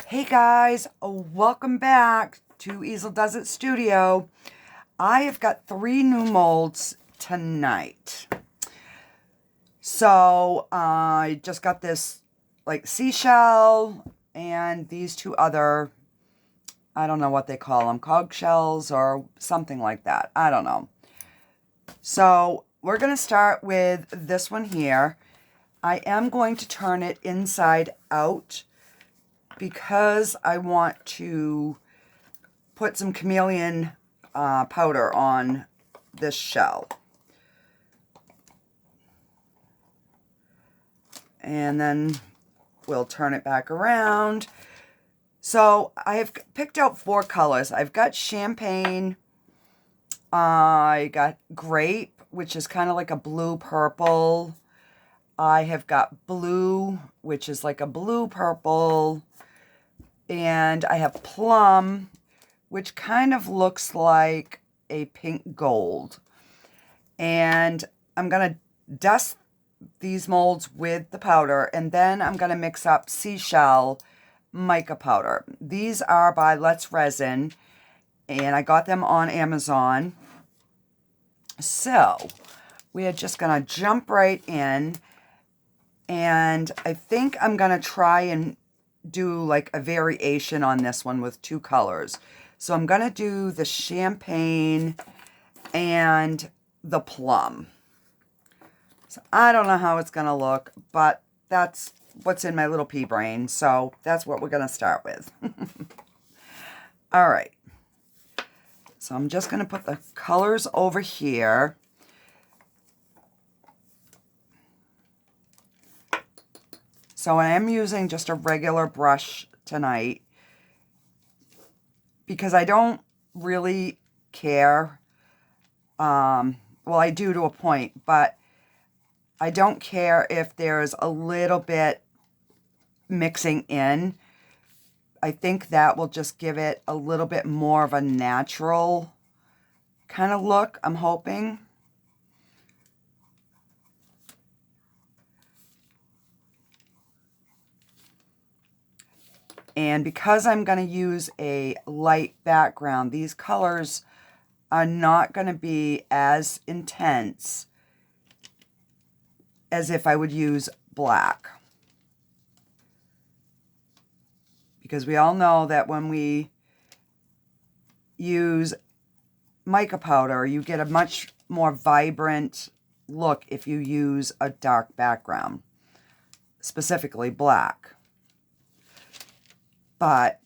Hey guys, welcome back to Easel Does It Studio. I have got 3 new molds tonight. So I just got this like seashell and these 2 other, I don't know what they call them, cog shells or something like that. I don't know. So we're going to start with this one here. I am going to turn it inside out because I want to put some chameleon powder on this shell. And then we'll turn it back around. So I have picked out 4 colors. I've got champagne, I got grape, which is kind of like a blue purple. I have got blue, which is like a blue purple. And I have plum, which kind of looks like a pink gold. And I'm going to dust these molds with the powder, and then I'm going to mix up seashell mica powder. These are by Resin, and I got them on Amazon. So we are just going to jump right in, and I think I'm going to try and do like a variation on this one with 2 colors. So I'm going to do the champagne and the plum. So I don't know how it's going to look, but that's what's in my little pea brain. So that's what we're going to start with. All right. So I'm just going to put the colors over here. So I am using just a regular brush tonight because I don't really care. Well, I do to a point, but I don't care if there's a little bit mixing in. I think that will just give it a little bit more of a natural kind of look, I'm hoping. And because I'm going to use a light background, these colors are not going to be as intense as if I would use black. Because we all know that when we use mica powder, you get a much more vibrant look if you use a dark background, specifically black. But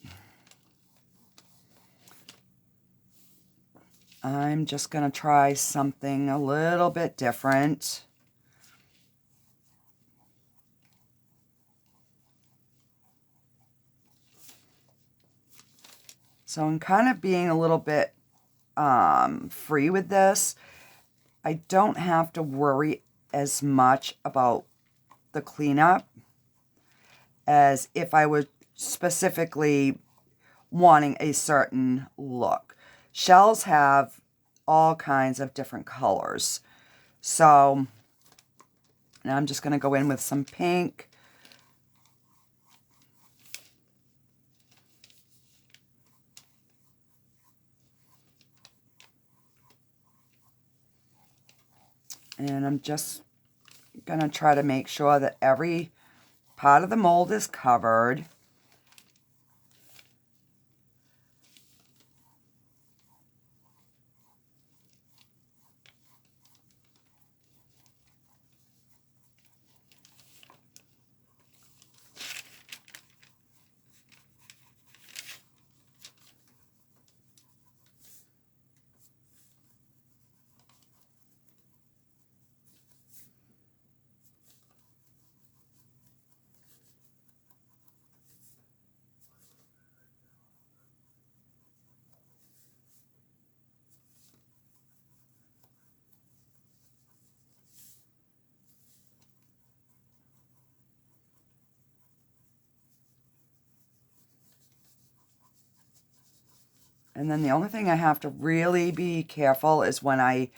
I'm just going to try something a little bit different. So I'm kind of being a little bit free with this. I don't have to worry as much about the cleanup as if I were specifically wanting a certain look. Shells have all kinds of different colors. So now I'm just going to go in with some pink. And I'm just going to try to make sure that every part of the mold is covered. And then the only thing I have to really be careful is when I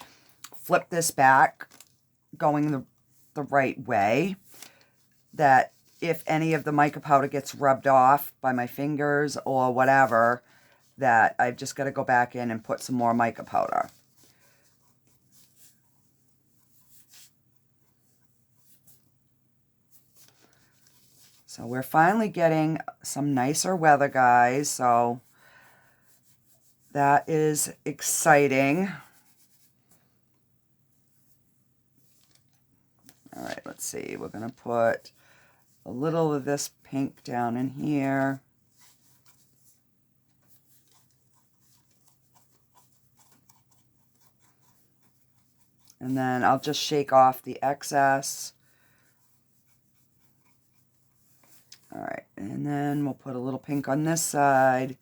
flip this back going the right way, that if any of the mica powder gets rubbed off by my fingers or whatever, that I've just got to go back in and put some more mica powder. So we're finally getting some nicer weather, guys, so that is exciting. All right, let's see. We're going to put a little of this pink down in here. And then I'll just shake off the excess. All right, and then we'll put a little pink on this side.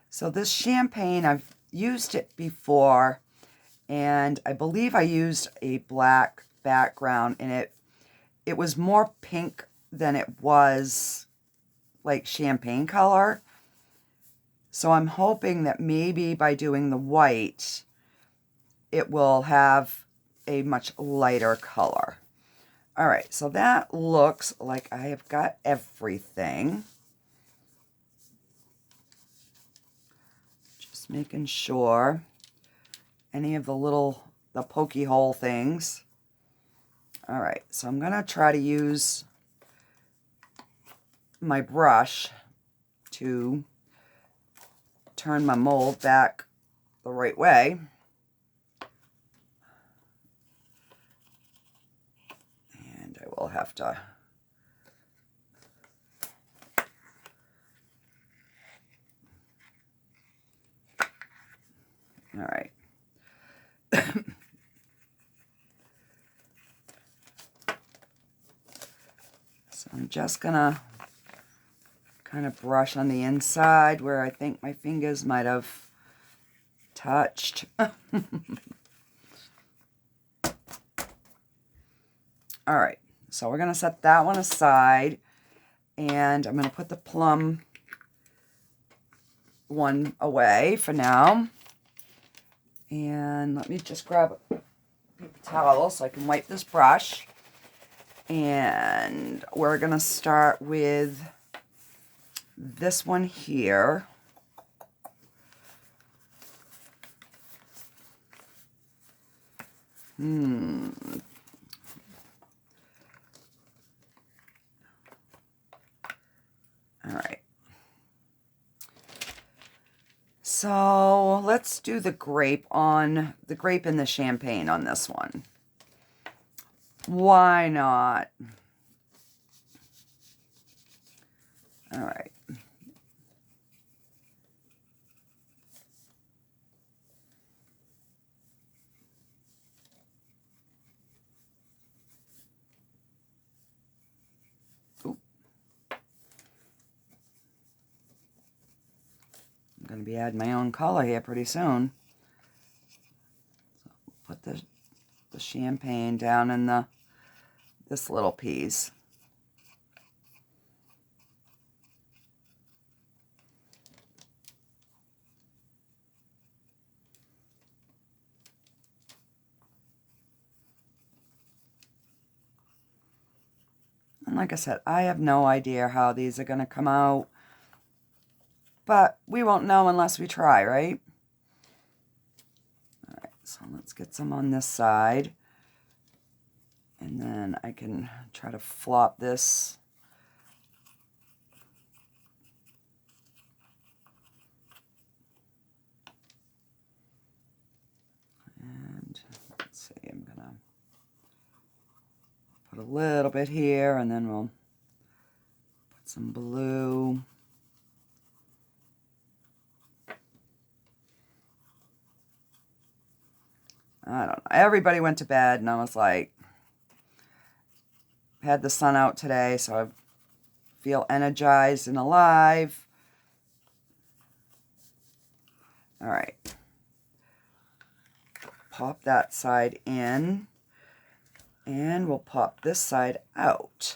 So this champagne, I've used it before, and I believe I used a black background in it. It was more pink than it was like champagne color. So I'm hoping that maybe by doing the white, it will have a much lighter color. All right, so that looks like I have got everything. Just making sure any of the pokey hole things. All right, so I'm gonna try to use my brush to turn my mold back the right way. And I will have to all right. So I'm just gonna kind of brush on the inside where I think my fingers might have touched. All right, so we're gonna set that one aside, and I'm gonna put the plum one away for now. And let me just grab a paper towel so I can wipe this brush. And we're gonna start with this one here. All right. So let's do the grape and the champagne on this one. Why not? All right. Oop. I'm going to be adding my own color here pretty soon. So put the champagne down in this little piece. And like I said, I have no idea how these are going to come out. But we won't know unless we try, right? All right, so let's get some on this side. And then I can try to flop this. And let's see, I'm going to put a little bit here, and then we'll put some blue. I don't know. Everybody went to bed, and I was like, had the sun out today, so I feel energized and alive. All right. Pop that side in. And we'll pop this side out.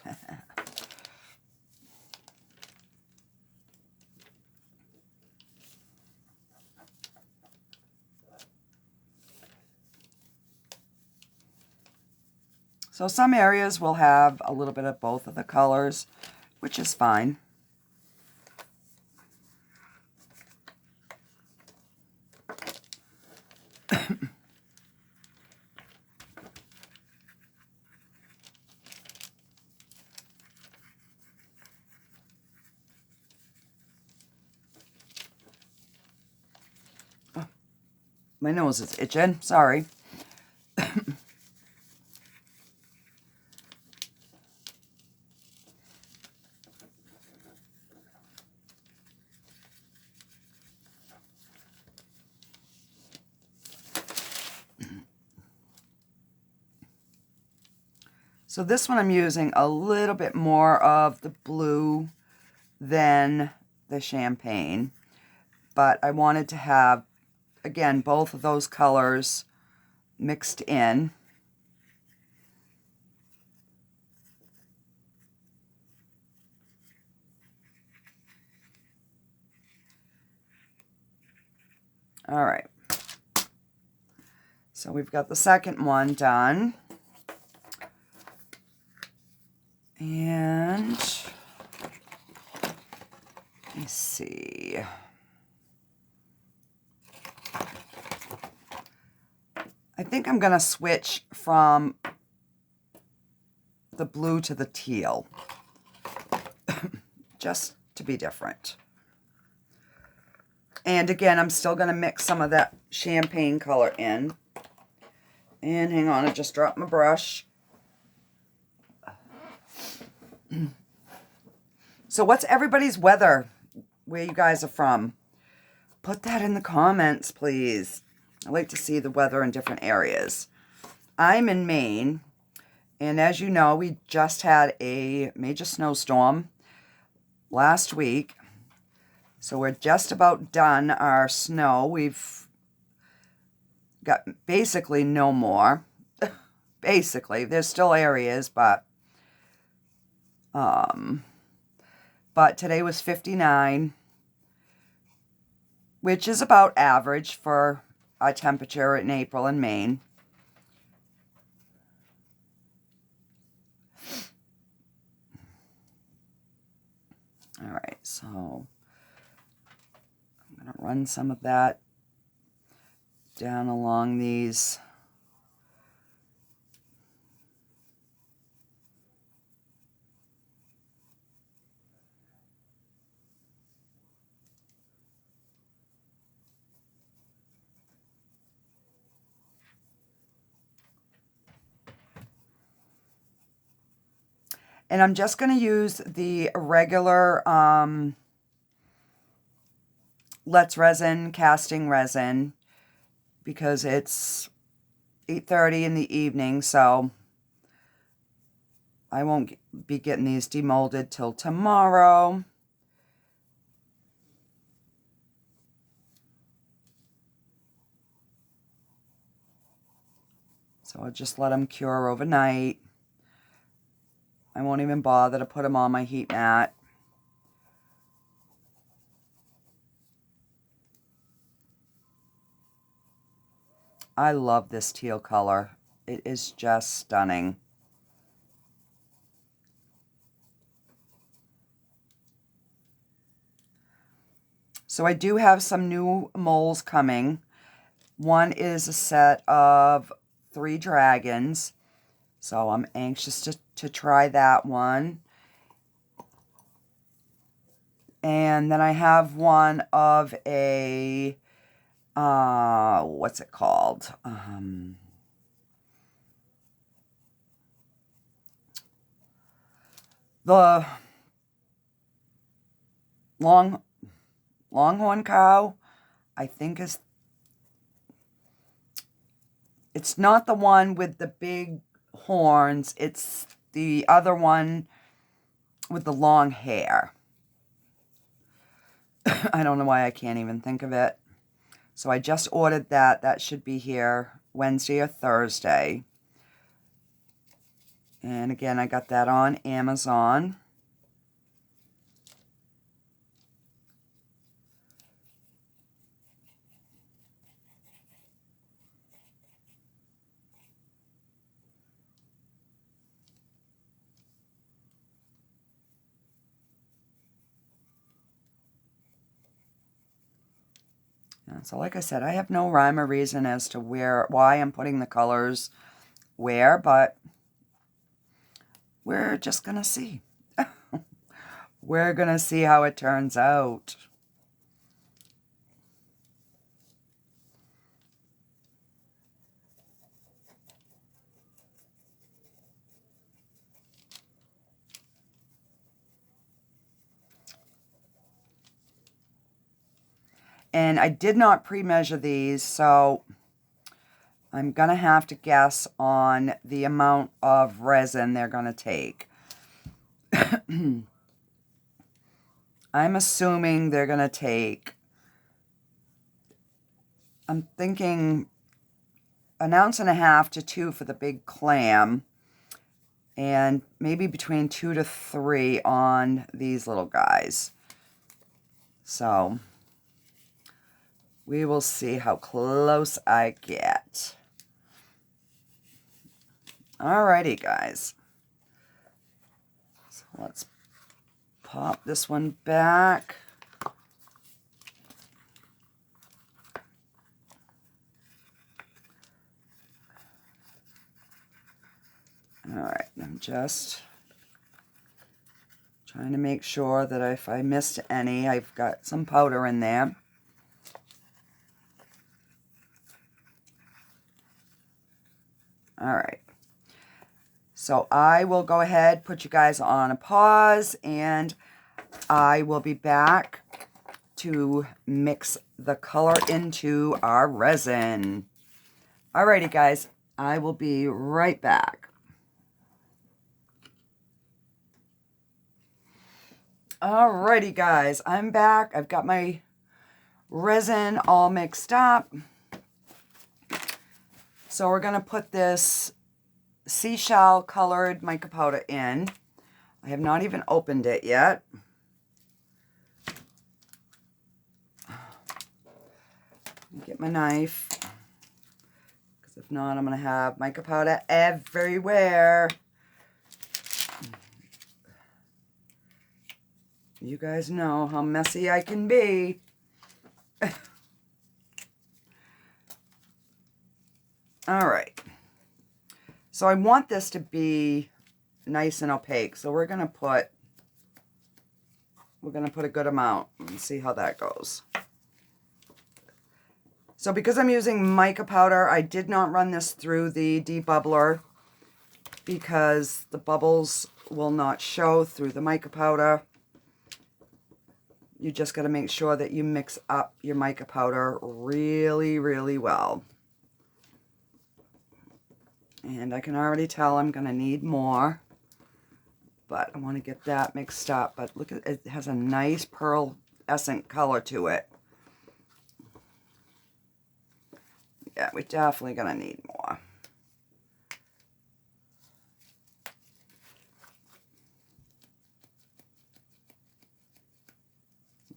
So some areas will have a little bit of both of the colors, which is fine. Oh, my nose is itching, sorry. So this one I'm using a little bit more of the blue than the champagne, but I wanted to have, again, both of those colors mixed in. All right. So we've got the second one done. And let me see. I think I'm going to switch from the blue to the teal, just to be different. And again, I'm still going to mix some of that champagne color in. And hang on, I just dropped my brush. So what's everybody's weather where you guys are from? Put that in the comments, please. I like to see the weather in different areas. I'm in Maine, and as you know, we just had a major snowstorm last week. So we're just about done our snow. We've got basically no more. Basically, there's still areas, but today was 59, which is about average for our temperature in April in Maine. All right, so I'm going to run some of that down along these. And I'm just going to use the regular Let's Resin casting resin because it's 8:30 in the evening, so I won't be getting these demolded till tomorrow. So I'll just let them cure overnight. I won't even bother to put them on my heat mat. I love this teal color. It is just stunning. So I do have some new molds coming. One is a set of 3 dragons. So I'm anxious to try that one. And then I have one of a, what's it called? The Longhorn cow, I think is, it's not the one with the big horns, it's the other one with the long hair. I don't know why I can't even think of it. So I just ordered that. That should be here Wednesday or Thursday. And again, I got that on Amazon. So like I said, I have no rhyme or reason as to why I'm putting the colors where, but we're just going to see. We're going to see how it turns out. And I did not pre-measure these, so I'm going to have to guess on the amount of resin they're going to take. I'm assuming they're going to take, I'm thinking 1.5 ounces to 2 for the big clam, and maybe between 2 to 3 on these little guys. So we will see how close I get. Alrighty, guys. So let's pop this one back. Alright, I'm just trying to make sure that if I missed any, I've got some powder in there. Alright. So I will go ahead, put you guys on a pause, and I will be back to mix the color into our resin. Alrighty, guys, I will be right back. Alrighty, guys, I'm back. I've got my resin all mixed up. So we're going to put this seashell colored mica powder in. I have not even opened it yet. Get my knife, because if not, I'm going to have mica powder everywhere. You guys know how messy I can be. All right. So I want this to be nice and opaque. So we're going to put a good amount and see how that goes. So because I'm using mica powder, I did not run this through the debubbler because the bubbles will not show through the mica powder. You just got to make sure that you mix up your mica powder really, really well. And I can already tell I'm going to need more, but I want to get that mixed up. But look at it, it has a nice pearlescent color to it. Yeah, we're definitely going to need more.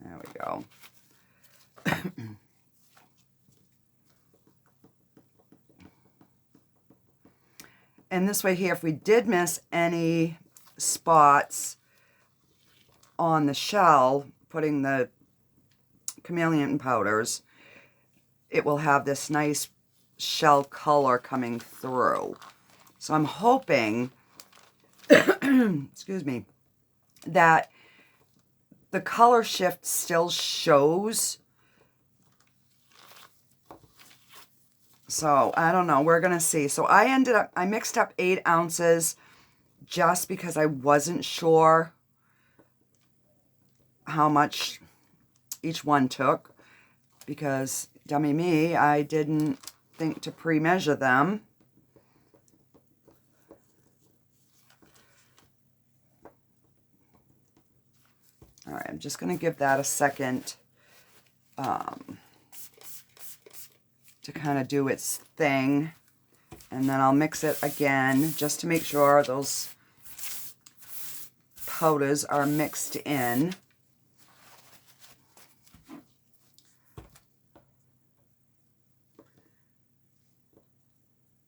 There we go. And this way here, if we did miss any spots on the shell, putting the chameleon powders, it will have this nice shell color coming through. So I'm hoping, excuse me, that the color shift still shows. So I don't know, we're gonna see. So I mixed up 8 ounces just because I wasn't sure how much each one took, because dummy me, I didn't think to pre-measure them. All right, I'm just going to give that a second to kind of do its thing, And then I'll mix it again just to make sure those powders are mixed in.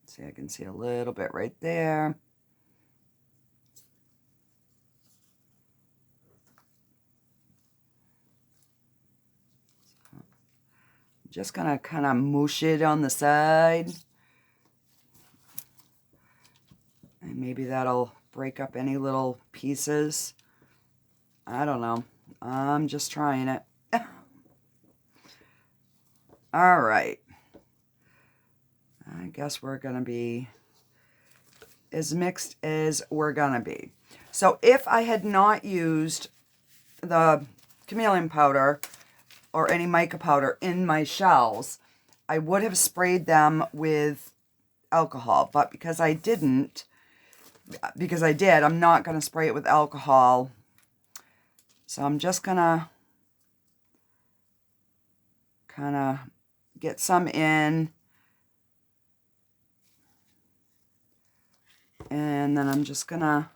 See, I can see a little bit right there. Just gonna kind of moosh it on the side. And maybe that'll break up any little pieces. I don't know. I'm just trying it. All right. I guess we're gonna be as mixed as we're gonna be. So if I had not used the chameleon powder or any mica powder in my shells, I would have sprayed them with alcohol. But because I did, I'm not going to spray it with alcohol. So I'm just going to kind of get some in. And then I'm just going to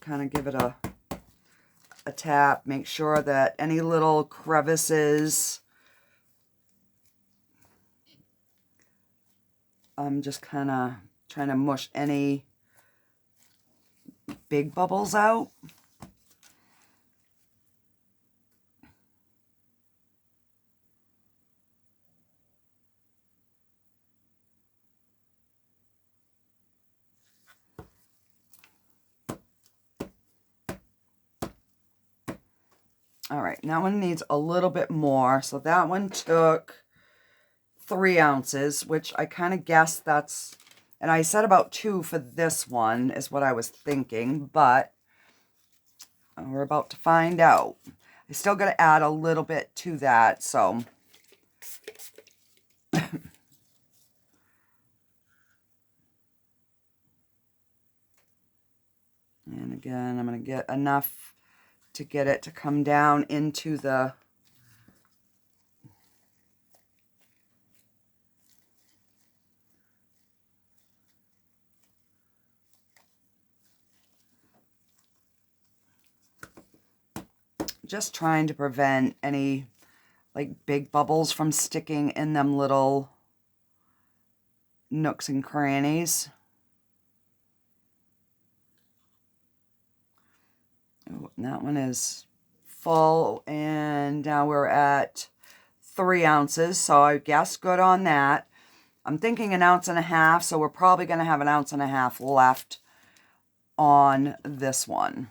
kind of give it a tap, make sure that any little crevices, I'm just kind of trying to mush any big bubbles out. All right, that one needs a little bit more. So that one took 3 ounces, which I kind of guessed that's, and I said about 2 for this one is what I was thinking, but we're about to find out. I still got to add a little bit to that, so. And again, I'm going to get enough to get it to come down into the just trying to prevent any like big bubbles from sticking in them little nooks and crannies. Oh, that one is full, and now we're at 3 ounces, so I guess good on that. I'm thinking 1.5 ounces, so we're probably going to have 1.5 ounces left on this one.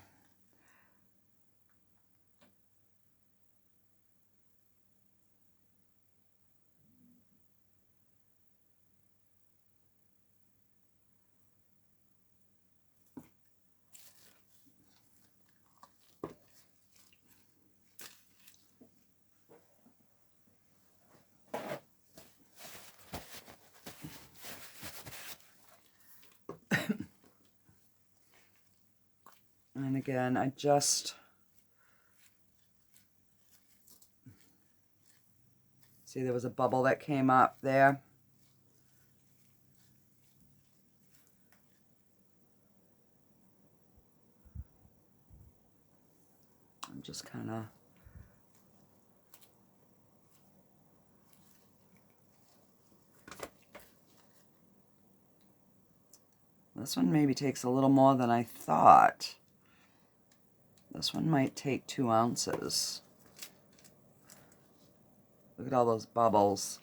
And again, I just see there was a bubble that came up there. I'm just kind of this one maybe takes a little more than I thought. This one might take 2 ounces. Look at all those bubbles.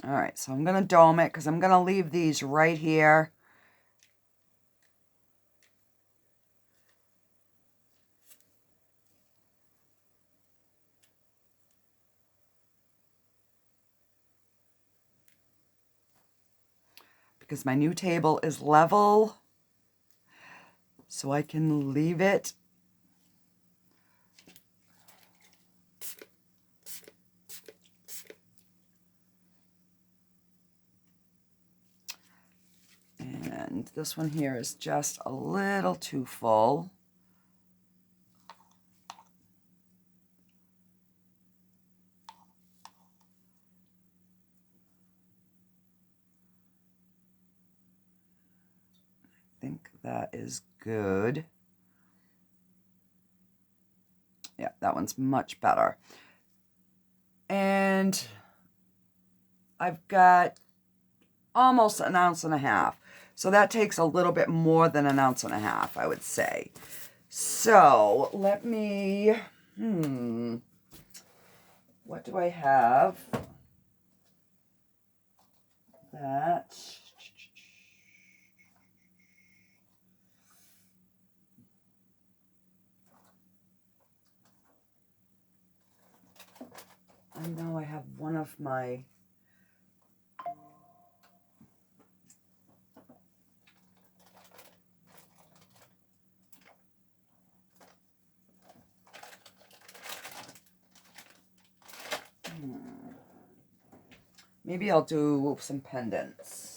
All right, so I'm going to dome it because I'm going to leave these right here. because my new table is level, so I can leave it and this one here is just a little too full. I think that is good. Yeah, that one's much better. And I've got almost 1.5 ounces. So that takes a little bit more than 1.5 ounces, I would say. So let me, what do I have? That. I know I have one of my maybe I'll do some pendants.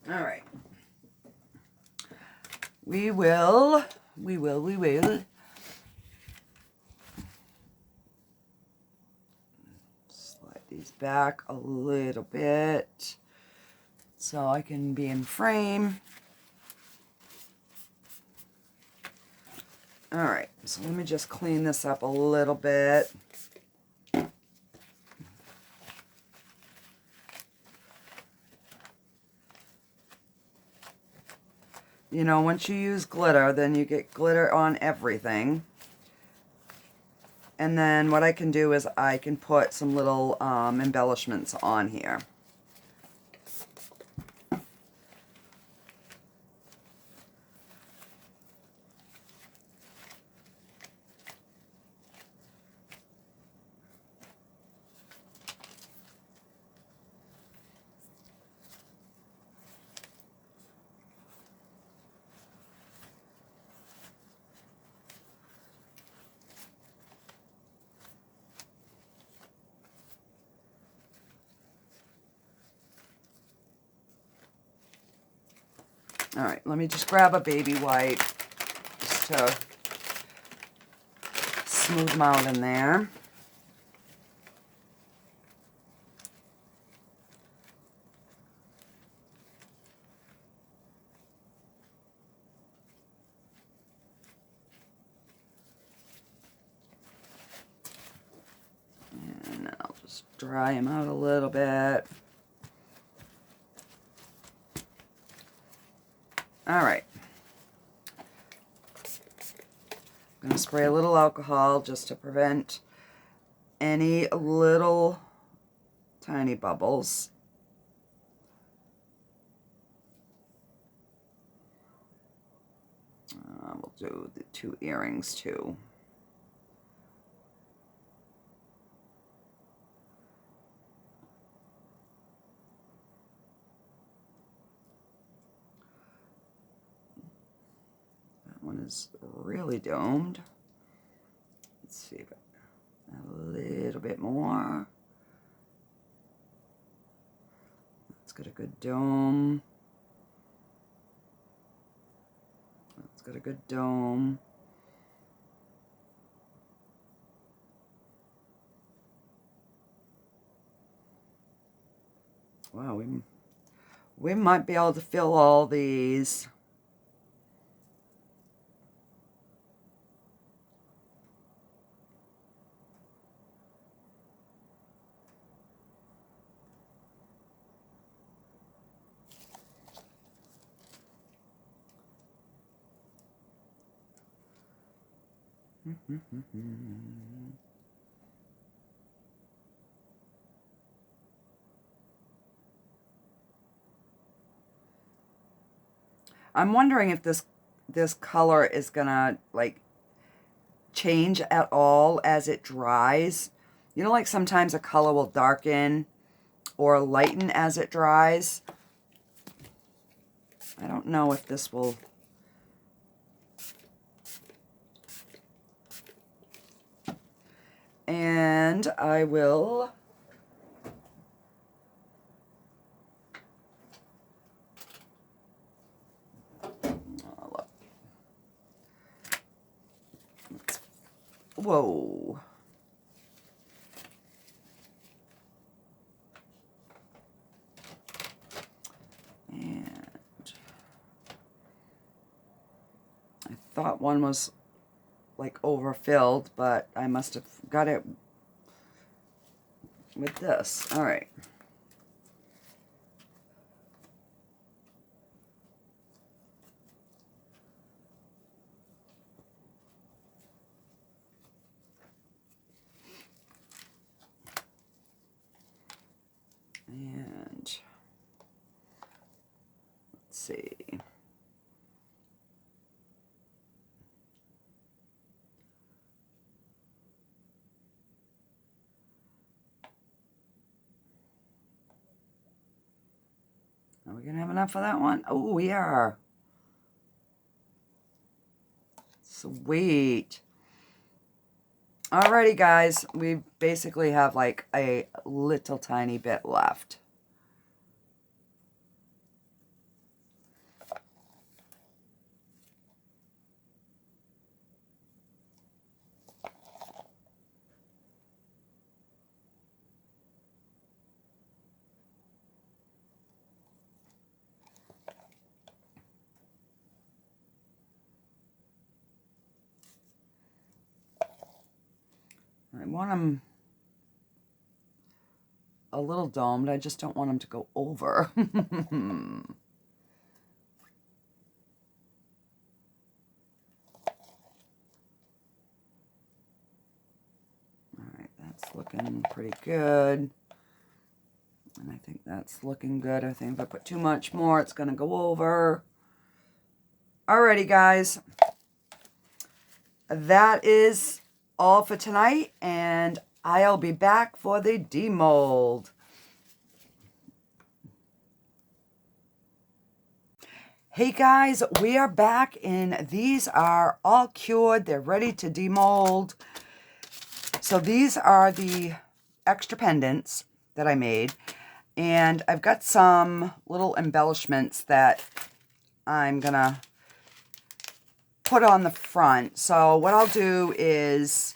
All right. We will slide these back a little bit so I can be in frame. All right, so let me just clean this up a little bit. You know, once you use glitter, then you get glitter on everything. And then what I can do is I can put some little embellishments on here. All right, let me just grab a baby wipe just to smooth them out in there. And I'll just dry them out a little bit. All right. I'm going to spray a little alcohol just to prevent any little tiny bubbles. We'll do the 2 earrings too. That one is really domed. Let's see if a little bit more. It's got a good dome. It's got a good dome. Wow, we might be able to fill all these. I'm wondering if this color is gonna like change at all as it dries. You know, like sometimes a color will darken or lighten as it dries. I don't know if this will. And I will look. Whoa. And I thought one was like overfilled, but I must have got it with this. All right. And let's see. Are we going to have enough of that one? Oh, we are. Sweet. Alrighty, guys. We basically have like a little tiny bit left. I want them a little domed. I just don't want them to go over. All right, that's looking pretty good. And I think that's looking good. I think if I put too much more, it's going to go over. Alrighty, guys. That is all for tonight, and I'll be back for the demold. Hey guys, we are back, and these are all cured. They're ready to demold. So these are the extra pendants that I made, and I've got some little embellishments that I'm gonna put on the front. So what I'll do is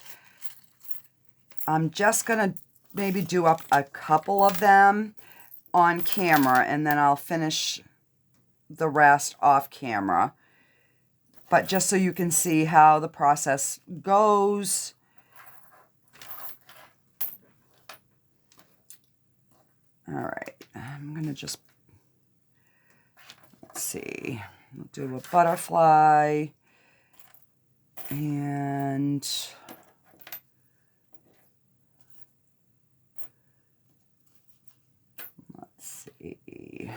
I'm just gonna maybe do up a couple of them on camera, and then I'll finish the rest off camera. But just so you can see how the process goes. All right, I'm gonna just, let's see, we'll do a butterfly, and let's see.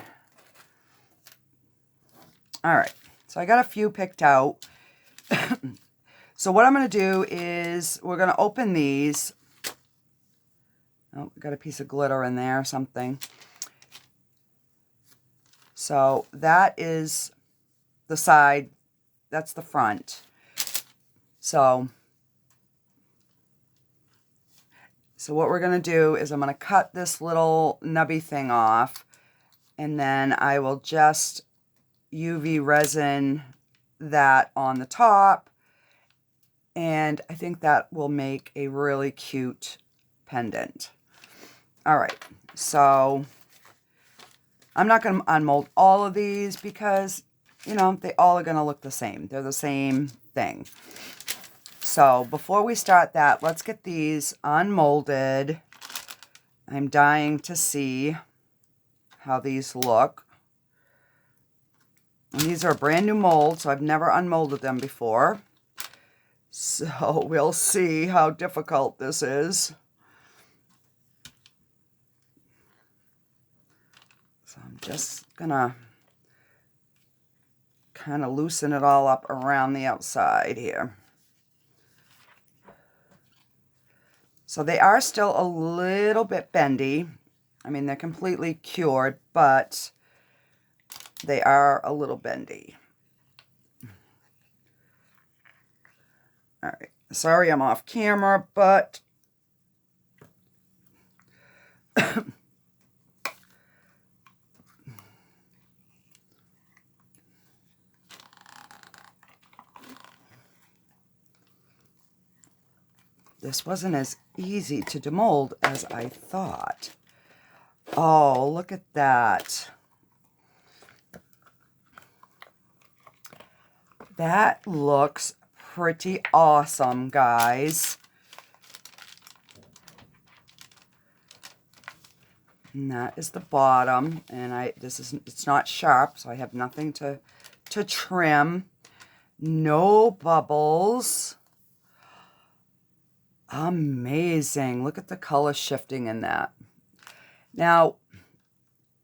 All right, so I got a few picked out. So what I'm going to do is we're going to open these. Oh, got a piece of glitter in there or something. So that is the side. That's the front. So what we're going to do is I'm going to cut this little nubby thing off. And then I will just UV resin that on the top. And I think that will make a really cute pendant. All right, so I'm not going to unmold all of these because, you know, they all are going to look the same. They're the same thing. So before we start that, let's get these unmolded. I'm dying to see how these look. And these are a brand new mold, so I've never unmolded them before. So we'll see how difficult this is. So I'm just gonna kind of loosen it all up around the outside here. So they are still a little bit bendy. I mean, they're completely cured, but they are a little bendy. All right, sorry I'm off camera, but this wasn't as easy to demold as I thought. Oh, look at that. That looks pretty awesome, guys. And that is the bottom, and it's not sharp, so I have nothing to trim. No bubbles. Amazing. Look at the color shifting in that. Now,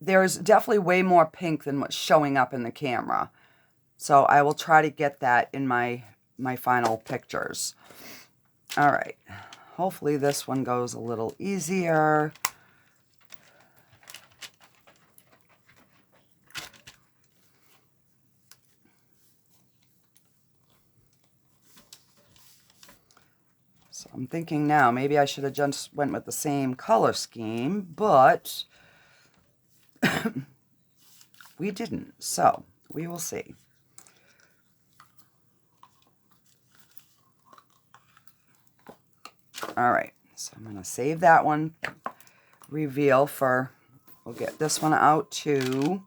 there's definitely way more pink than what's showing up in the camera. So I will try to get that in my final pictures. All right. Hopefully this one goes a little easier. So I'm thinking now, maybe I should have just went with the same color scheme, but we didn't. So we will see. All right, so I'm going to save that one, reveal for, we'll get this one out too.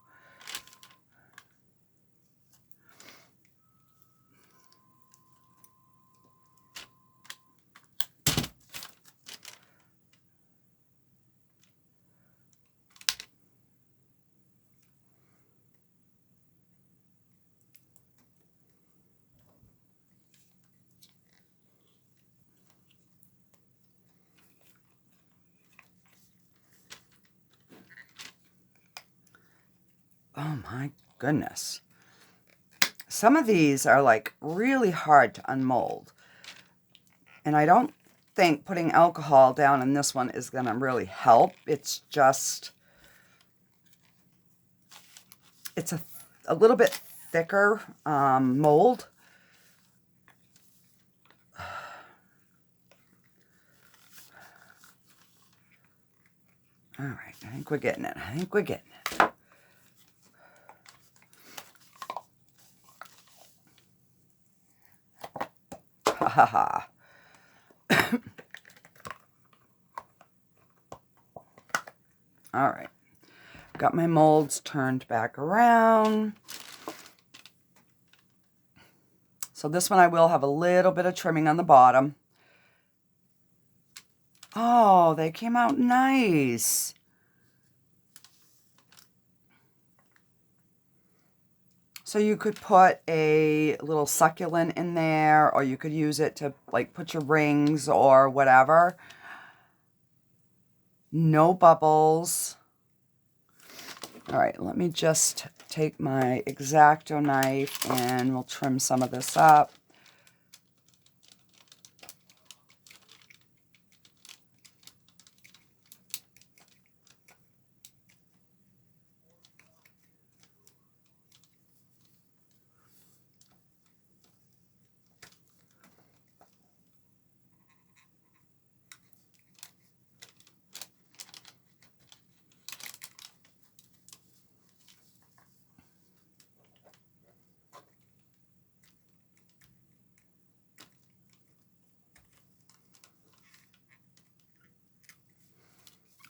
Oh my goodness. Some of these are like really hard to unmold. And I don't think putting alcohol down in this one is going to really help. It's just, it's a little bit thicker mold. All right, I think we're getting it. I think we're getting it. Ha ha ha. All right, got my molds turned back around. So this one I will have a little bit of trimming on the bottom. Oh, they came out nice. So you could put a little succulent in there, or you could use it to like put your rings or whatever. No bubbles. All right, let me just take my X-Acto knife and we'll trim some of this up.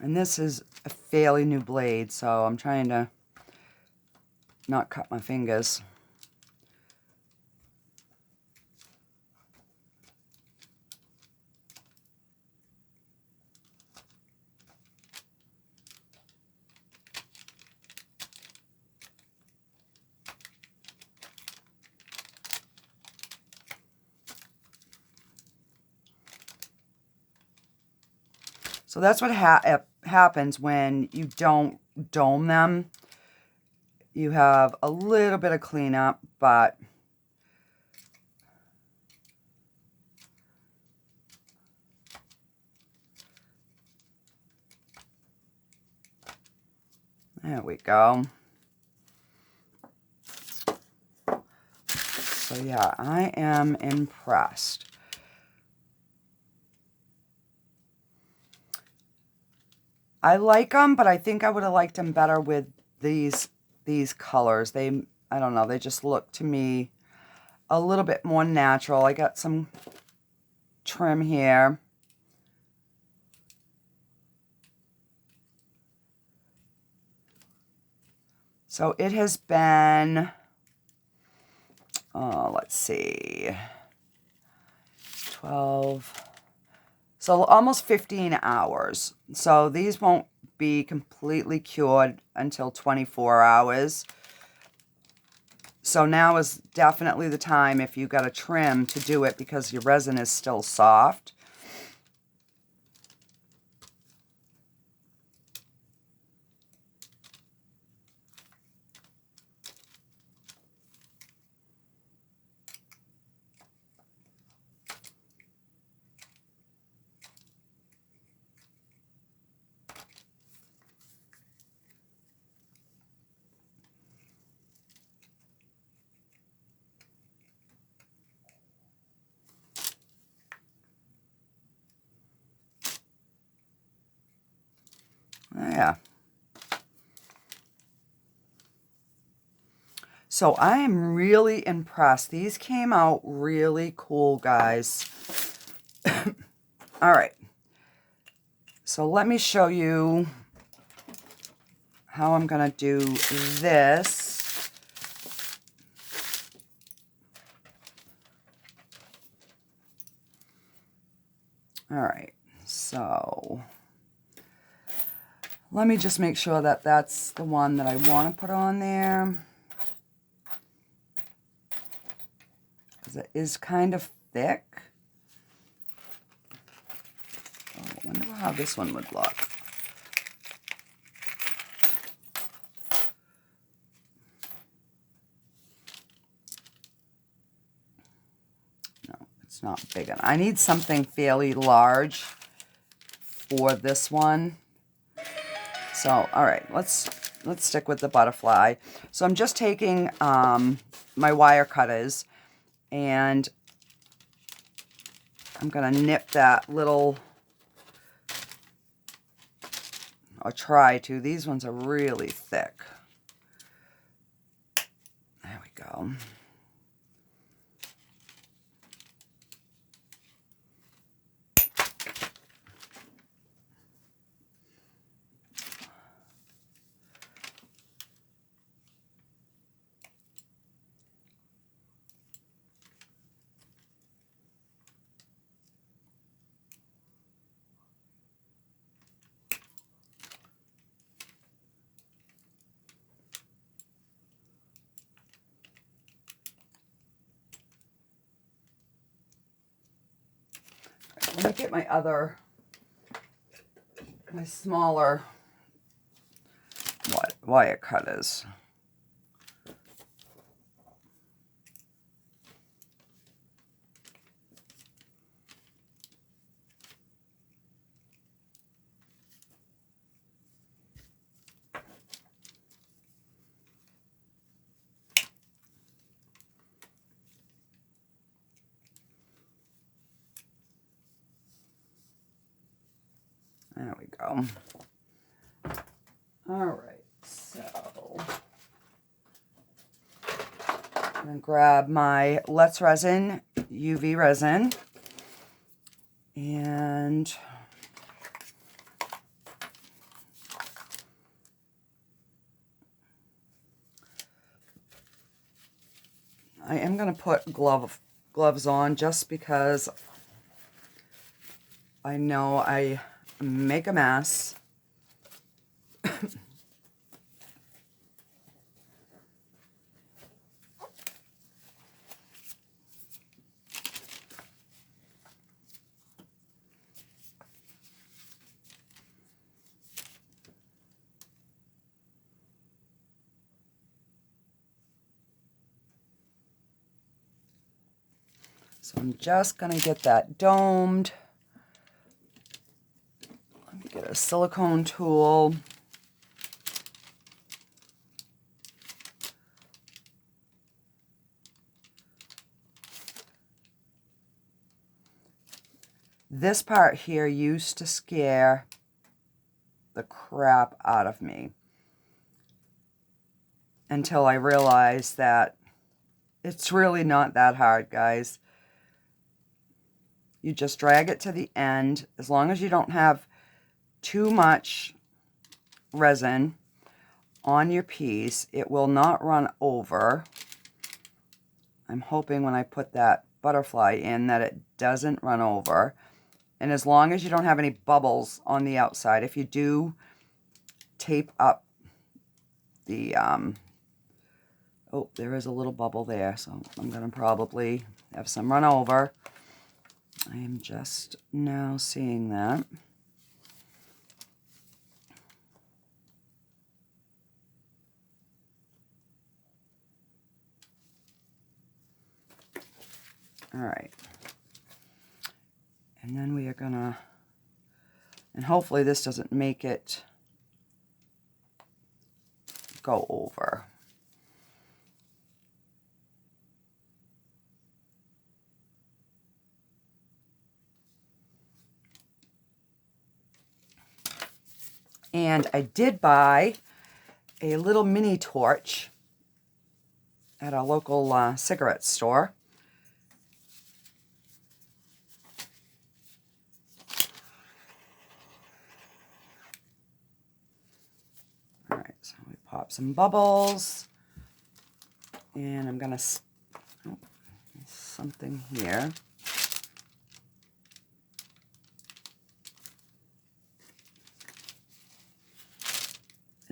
And this is a fairly new blade, so I'm trying to not cut my fingers. So that's what happens when you don't dome them. You have a little bit of cleanup, but there we go. So yeah, I am impressed. I like them, but I think I would have liked them better with these colors. I don't know, they just look to me a little bit more natural. I got some trim here. So it has been, let's see, 12, so almost 15 hours. So these won't be completely cured until 24 hours. So now is definitely the time, if you've got a trim, to do it because your resin is still soft. Yeah. So I am really impressed. These came out really cool, guys. All right. So let me show you how I'm going to do this. All right. So let me just make sure that that's the one that I want to put on there. Because it is kind of thick. Oh, I wonder how this one would look. No, it's not big enough. I need something fairly large for this one. So, all right, let's stick with the butterfly. So I'm just taking my wire cutters, and I'm going to nip that little, or try to. These ones are really thick. There we go. Let me get my smaller wire cutters. There we go. All right, so I'm going to grab my Let's Resin UV resin, and I am going to put gloves on just because I know I make a mess. So I'm just going to get that domed. Let me get a silicone tool. This part here used to scare the crap out of me until I realized that it's really not that hard, guys. You just drag it to the end. As long as you don't have too much resin on your piece, it will not run over. I'm hoping when I put that butterfly in that it doesn't run over. And as long as you don't have any bubbles on the outside, if you do tape up the, oh, there is a little bubble there, so I'm going to probably have some run over. I am just now seeing that. All right. And then we are going to, and hopefully this doesn't make it go over. And I did buy a little mini torch at a local cigarette store. All right, so we pop some bubbles, and I'm gonna, oh, something here.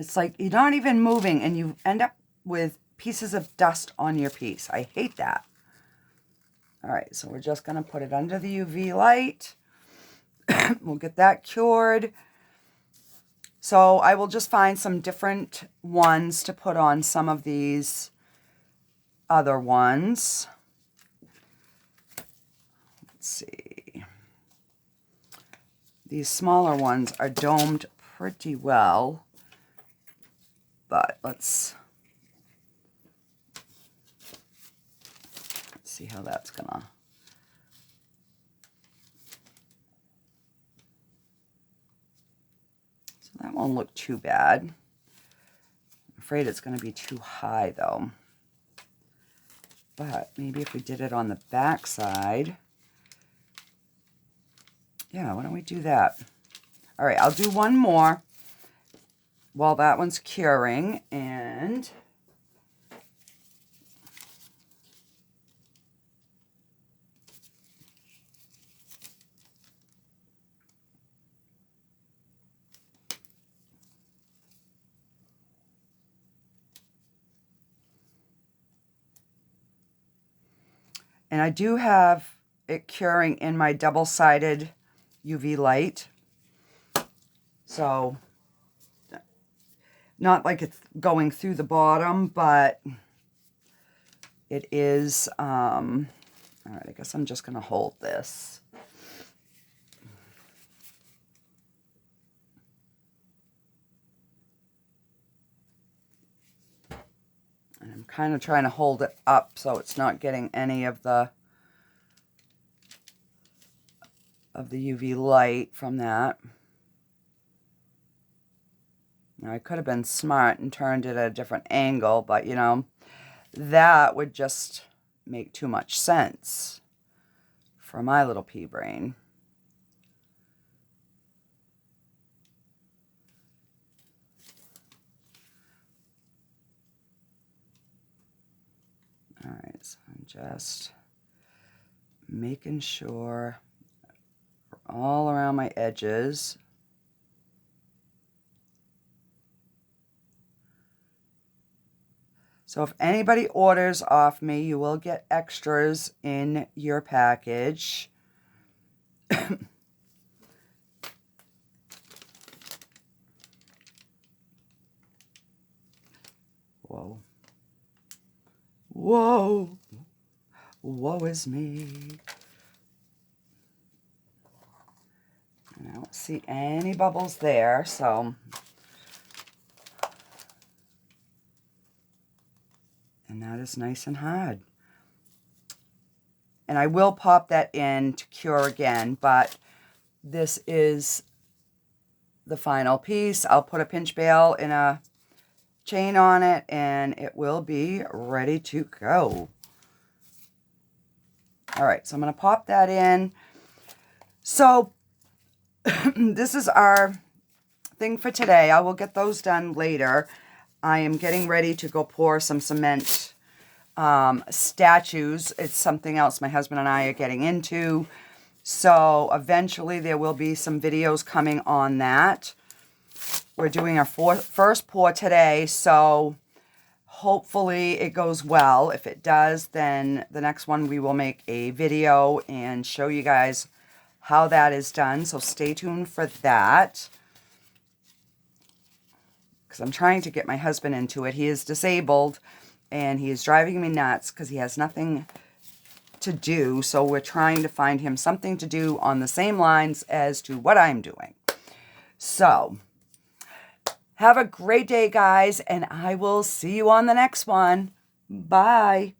It's like you're not even moving and you end up with pieces of dust on your piece. I hate that. All right, so we're just gonna put it under the UV light. We'll get that cured. So I will just find some different ones to put on some of these other ones. Let's see. These smaller ones are domed pretty well, but let's see how that's gonna. So that won't look too bad. I'm afraid it's gonna be too high though. But maybe if we did it on the back side. Yeah, why don't we do that? All right, I'll do one more while that one's curing, and I do have it curing in my double-sided UV light. So, not like it's going through the bottom, but it is, all right, I guess I'm just going to hold this. And I'm kind of trying to hold it up so it's not getting any of the UV light from that. Now, I could have been smart and turned it at a different angle, but, you know, that would just make too much sense for my little pea brain. All right, so I'm just making sure all around my edges. So if anybody orders off me, you will get extras in your package. Whoa. Whoa. Woe is me. I don't see any bubbles there, so. And that is nice and hard. And I will pop that in to cure again, but this is the final piece. I'll put a pinch bail in a chain on it, and it will be ready to go. All right, so I'm going to pop that in. So this is our thing for today. I will get those done later. I am getting ready to go pour some cement statues. It's something else my husband and I are getting into. So eventually there will be some videos coming on that. We're doing our first pour today, so hopefully it goes well. If it does, then the next one we will make a video and show you guys how that is done. So stay tuned for that, because I'm trying to get my husband into it. He is disabled, and he is driving me nuts because he has nothing to do. So we're trying to find him something to do on the same lines as to what I'm doing. So have a great day, guys, and I will see you on the next one. Bye.